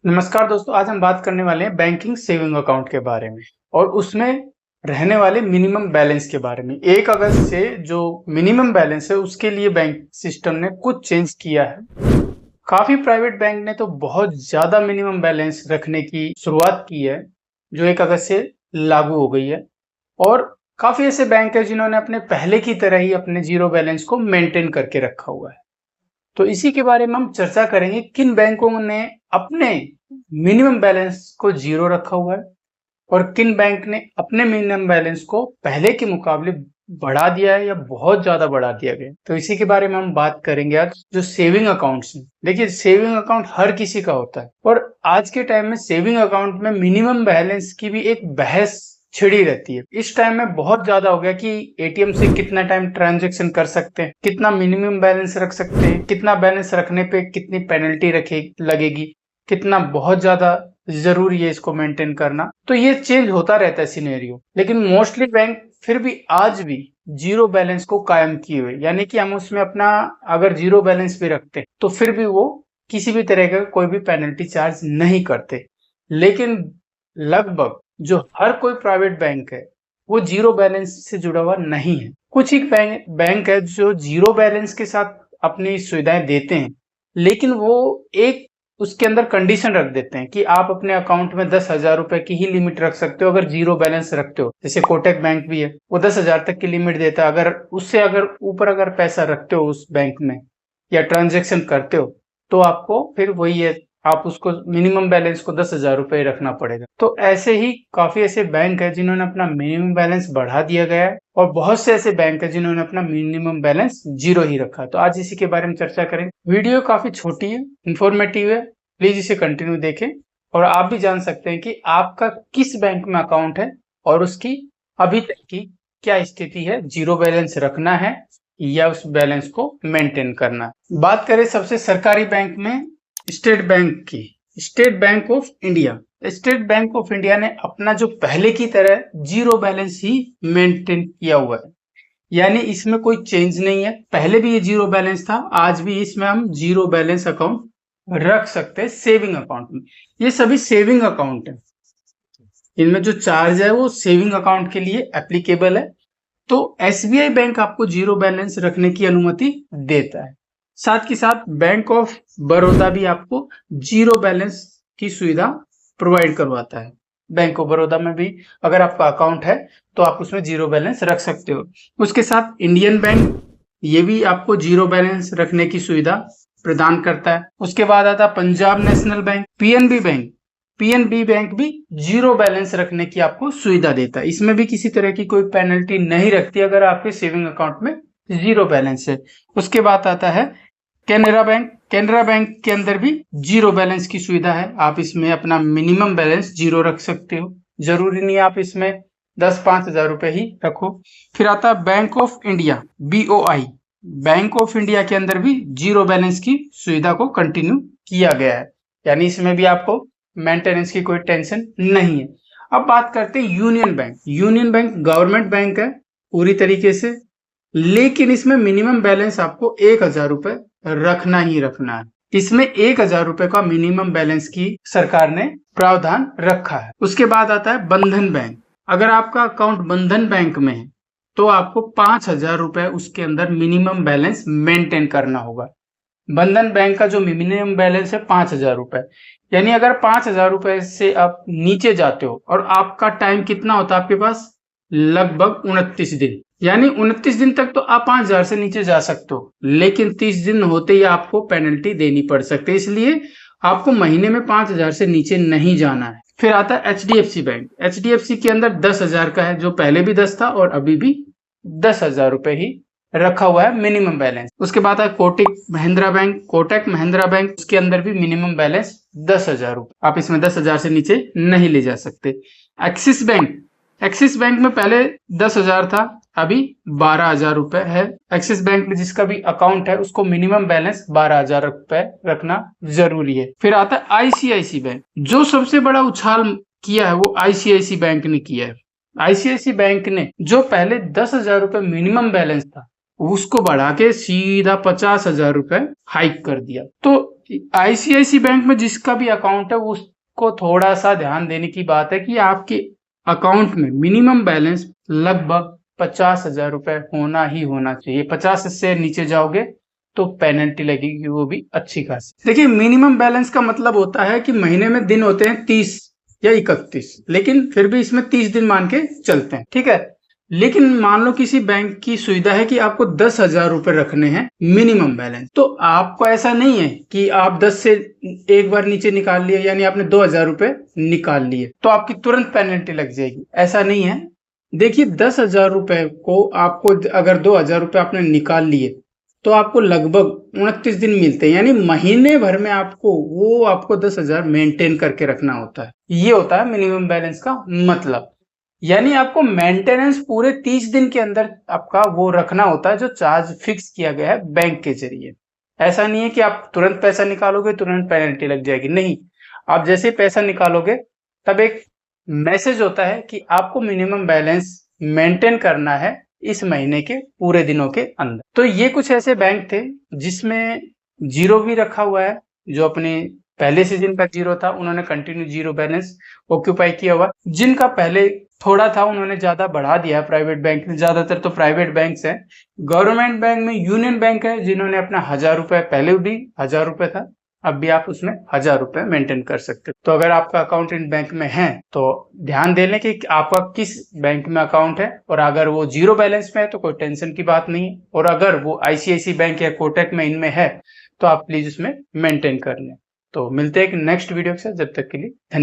नमस्कार दोस्तों, आज हम बात करने वाले हैं बैंकिंग सेविंग अकाउंट के बारे में और उसमें रहने वाले मिनिमम बैलेंस के बारे में। 1 अगस्त से जो मिनिमम बैलेंस है उसके लिए बैंक सिस्टम ने कुछ चेंज किया है। काफी प्राइवेट बैंक ने तो बहुत ज्यादा मिनिमम बैलेंस रखने की शुरुआत की है जो 1 अगस्त से लागू हो गई है, और काफी ऐसे बैंक है जिन्होंने अपने पहले की तरह ही अपने जीरो बैलेंस को मेंटेन करके रखा हुआ है। तो इसी के बारे में हम चर्चा करेंगे किन बैंकों ने अपने मिनिमम बैलेंस को जीरो रखा हुआ है और किन बैंक ने अपने मिनिमम बैलेंस को पहले के मुकाबले बढ़ा दिया है या बहुत ज्यादा बढ़ा दिया गया। तो इसी के बारे में हम बात करेंगे आज। जो सेविंग अकाउंट्स हैं, देखिए सेविंग अकाउंट हर किसी का होता है और आज के टाइम में सेविंग अकाउंट में मिनिमम बैलेंस की भी एक बहस छिड़ी रहती है। इस टाइम में बहुत ज्यादा हो गया कि एटीएम से कितना टाइम ट्रांजैक्शन कर सकते हैं, कितना मिनिमम बैलेंस रख सकते हैं, कितना बैलेंस रखने पे कितनी पेनल्टी लगेगी, कितना बहुत ज्यादा जरूरी है इसको मेंटेन करना। तो ये चेंज होता रहता है सिनेरियो, लेकिन मोस्टली बैंक फिर भी आज भी जीरो बैलेंस को कायम किए हुए, यानी कि हम उसमें अपना अगर जीरो बैलेंस भी रखते हैं तो फिर भी वो किसी भी तरह का कोई भी पेनल्टी चार्ज नहीं करते। लेकिन लगभग जो हर कोई प्राइवेट बैंक है वो जीरो बैलेंस से जुड़ा हुआ नहीं है। कुछ ही बैंक है जो जीरो बैलेंस के साथ अपनी सुविधाएं देते हैं, लेकिन वो एक उसके अंदर कंडीशन रख देते हैं कि आप अपने अकाउंट में 10,000 रुपए की ही लिमिट रख सकते हो अगर जीरो बैलेंस रखते हो। जैसे कोटक बैंक भी है, वो 10,000 तक की लिमिट देता है। अगर उससे अगर ऊपर अगर पैसा रखते हो उस बैंक में या ट्रांजेक्शन करते हो तो आपको फिर वही है, आप उसको मिनिमम बैलेंस को 10,000 रुपए रखना पड़ेगा। तो ऐसे ही काफी ऐसे बैंक है जिन्होंने अपना मिनिमम बैलेंस बढ़ा दिया गया है और बहुत से ऐसे बैंक है जिन्होंने अपना मिनिमम बैलेंस जीरो ही रखा। तो आज इसी के बारे में चर्चा करेंगे। वीडियो काफी छोटी है, इंफॉर्मेटिव है, प्लीज इसे कंटिन्यू देखें और आप भी जान सकते हैं कि आपका किस बैंक में अकाउंट है और उसकी अभी तक की क्या स्थिति है, जीरो बैलेंस रखना है या उस बैलेंस को मेंटेन करना है। बात करें सबसे सरकारी बैंक में स्टेट बैंक की, state bank of India. State bank of India ने अपना जो पहले की तरह जीरो बैलेंस ही मेंटेन किया हुआ है, यानी इसमें कोई चेंज नहीं है। पहले भी ये जीरो बैलेंस था, आज भी इसमें हम जीरो बैलेंस अकाउंट रख सकते हैं सेविंग अकाउंट में। ये सभी सेविंग अकाउंट है, इनमें जो चार्ज है वो सेविंग अकाउंट के लिए एप्लीकेबल है। तो एसबीआई बैंक आपको जीरो बैलेंस रखने की अनुमति देता है। साथ के साथ बैंक ऑफ बड़ौदा भी आपको जीरो बैलेंस की सुविधा प्रोवाइड करवाता है। बैंक ऑफ बड़ौदा में भी अगर आपका अकाउंट है तो आप उसमें जीरो बैलेंस रख सकते हो। उसके साथ इंडियन बैंक, ये भी आपको जीरो बैलेंस रखने की सुविधा प्रदान करता है। उसके बाद आता है Punjab national bank, PNB bank. PNB bank भी जीरो बैलेंस रखने की आपको सुविधा देता है। इसमें भी किसी तरह की कोई पेनल्टी नहीं रखती अगर आपके सेविंग अकाउंट में जीरो बैलेंस है। उसके बाद आता है कैनरा बैंक। कैनरा बैंक के अंदर भी जीरो बैलेंस की सुविधा है, आप इसमें अपना मिनिमम बैलेंस जीरो रख सकते हो, जरूरी नहीं आप इसमें 10-5 हजार रुपए ही रखो। फिर आता है bank of India, BOI. Bank of India के अंदर भी जीरो बैलेंस की सुविधा को कंटिन्यू किया गया है, यानी इसमें भी आपको मेंटेनेंस की कोई टेंशन नहीं है। अब बात करते हैं union bank. Union bank government bank है पूरी तरीके से, लेकिन इसमें मिनिमम बैलेंस आपको 1,000 रुपए रखना ही रखना है। इसमें 1,000 रुपए का मिनिमम बैलेंस की सरकार ने प्रावधान रखा है। उसके बाद आता है बंधन बैंक। अगर आपका अकाउंट बंधन बैंक में है तो आपको 5,000 रुपए उसके अंदर मिनिमम बैलेंस मेंटेन करना होगा। बंधन बैंक का जो मिनिमम बैलेंस है 5,000 रुपए, यानी अगर 5,000 रुपए से आप नीचे जाते हो और आपका टाइम कितना होता है आपके पास, लगभग 29 दिन, यानी 29 दिन तक तो आप 5,000 से नीचे जा सकते हो, लेकिन 30 दिन होते ही आपको पेनल्टी देनी पड़ सकती है। इसलिए आपको महीने में 5,000 से नीचे नहीं जाना है। फिर आता है एचडीएफसी बैंक। एचडीएफसी के अंदर 10,000 का है, जो पहले भी 10 था और अभी भी 10,000 रुपए ही रखा हुआ है मिनिमम बैलेंस। उसके बाद है कोटक महिंद्रा बैंक। कोटक महिंद्रा बैंक, उसके अंदर भी मिनिमम बैलेंस 10,000 रुपए, आप इसमें 10,000 से नीचे नहीं ले जा सकते। एक्सिस बैंक, एक्सिस बैंक में पहले 10,000 था, अभी 12,000 रुपए है। एक्सिस बैंक में जिसका भी अकाउंट है उसको मिनिमम बैलेंस 12,000 रुपए रखना जरूरी है। फिर आता है आईसीआईसी बैंक। जो सबसे बड़ा उछाल किया है वो आईसीआईसी बैंक ने किया है। आईसीआईसी बैंक ने जो पहले 10,000 रुपए मिनिमम बैलेंस था उसको बढ़ा के सीधा 50,000 रुपए हाइक कर दिया। तो आईसीआईसी बैंक में जिसका भी अकाउंट है उसको थोड़ा सा ध्यान देने की बात है कि आपके अकाउंट में मिनिमम बैलेंस लगभग 50,000 रुपए होना ही होना चाहिए। 50 से नीचे जाओगे तो पेनल्टी लगेगी, वो भी अच्छी खासी। देखिए, मिनिमम बैलेंस का मतलब होता है कि महीने में दिन होते हैं 30 या 31, लेकिन फिर भी इसमें 30 दिन मान के चलते हैं, ठीक है। लेकिन मान लो किसी बैंक की सुविधा है कि आपको 10,000 रुपए रखने हैं मिनिमम बैलेंस, तो आपको ऐसा नहीं है कि आप 10 से एक बार नीचे निकाल लिए, यानी आपने 2,000 रुपए निकाल लिए तो आपकी तुरंत पेनल्टी लग जाएगी, ऐसा नहीं है। देखिए, 10,000 रुपए को आपको अगर 2,000 रुपए आपने निकाल लिए तो आपको लगभग 29 दिन मिलते हैं, यानी महीने भर में आपको 10,000 मेंटेन करके रखना होता है। ये होता है मिनिमम बैलेंस का मतलब, यानी आपको मेंटेनेंस पूरे 30 दिन के अंदर आपका वो रखना होता है जो चार्ज फिक्स किया गया है बैंक के जरिए। ऐसा नहीं है कि आप तुरंत पैसा निकालोगे तुरंत पेनल्टी लग जाएगी, नहीं। आप जैसे पैसा निकालोगे तब एक मैसेज होता है कि आपको मिनिमम बैलेंस मेंटेन करना है इस महीने के पूरे दिनों के अंदर। तो ये कुछ ऐसे बैंक थे जिसमें जीरो भी रखा हुआ है, जो अपने पहले सीजन का जीरो था उन्होंने कंटिन्यू जीरो बैलेंस ऑक्यूपाई किया हुआ। जिनका पहले थोड़ा था उन्होंने ज्यादा बढ़ा दिया प्राइवेट बैंक ने, ज्यादातर तो प्राइवेट बैंक्स हैं। गवर्नमेंट बैंक में यूनियन बैंक है जिन्होंने अपना 1,000 रुपए, पहले भी 1,000 रुपए था, अब भी आप उसमें 1,000 रुपए मेंटेन कर सकते हो। तो अगर आपका अकाउंट इन बैंक में है तो ध्यान दे लें कि आपका किस बैंक में अकाउंट है, और अगर वो जीरो बैलेंस में है तो कोई टेंशन की बात नहीं है, और अगर वो आईसीआईसी बैंक या कोटक में इनमें है तो आप प्लीज उसमें मेंटेन कर लें। तो मिलते हैं एक नेक्स्ट वीडियो के साथ, जब तक के लिए धन्यवाद।